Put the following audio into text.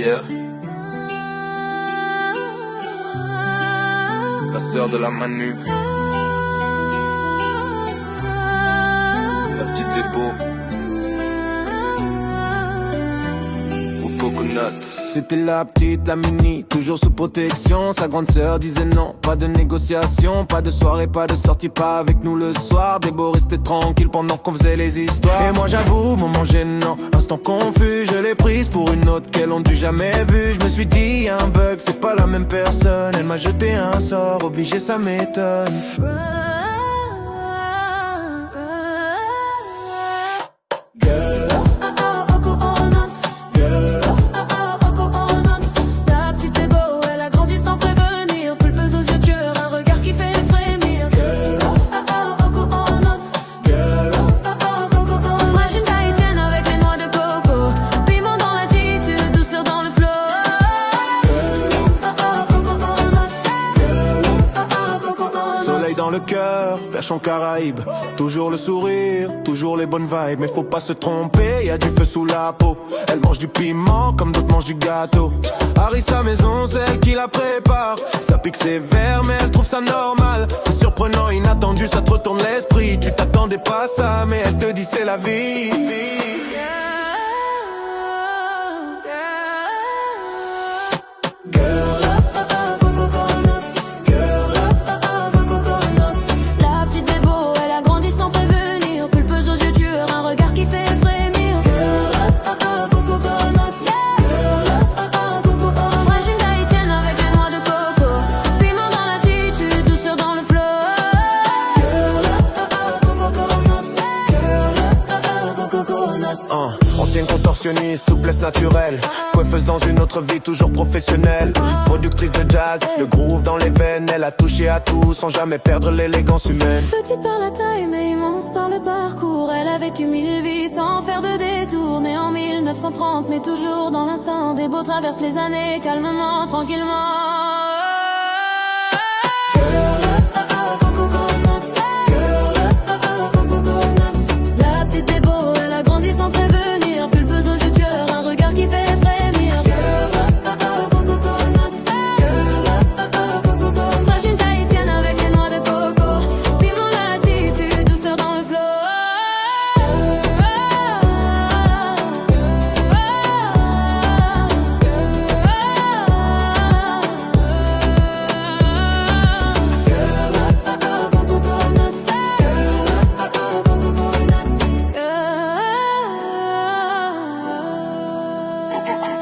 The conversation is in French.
Yeah. La sœur de la Manu. La petite Débo. Au coconut. C'était la petite, la mini, toujours sous protection. Sa grande sœur disait non, pas de négociation, pas de soirée, pas de sortie, pas avec nous le soir. Débo restait tranquille pendant qu'on faisait les histoires. Et moi j'avoue, moment gênant, instant confus, je l'ai prise pour une autre qu'elle ont dû jamais vue. Je me suis dit un bug, c'est pas la même personne. Elle m'a jeté un sort, obligé ça m'étonne. Dans le cœur, version Caraïbe. Toujours le sourire, toujours les bonnes vibes. Mais faut pas se tromper, y a du feu sous la peau. Elle mange du piment comme d'autres mangent du gâteau. Harry sa maison, c'est elle qui la prépare. Ça pique sévère mais elle trouve ça normal. C'est surprenant, inattendu, ça te retourne l'esprit. Tu t'attendais pas à ça mais elle te dit c'est la vie. Ancienne contorsionniste, souplesse naturelle. Coiffeuse dans une autre vie, toujours professionnelle. Productrice de jazz, le groove dans les veines. Elle a touché à tout sans jamais perdre l'élégance humaine. Petite par la taille mais immense par le parcours. Elle a vécu 1000 vies sans faire de détour. Née en 1930 mais toujours dans l'instant. Débo traverse les années calmement, tranquillement. La petite Débo, elle a grandi sans prévenir. Pulpeuse aux yeux tueurs, un regard qui fait frémir. Fragile tahitienne avec les noix de coco. Piment, latitude, douceur dans le flow. Coconut.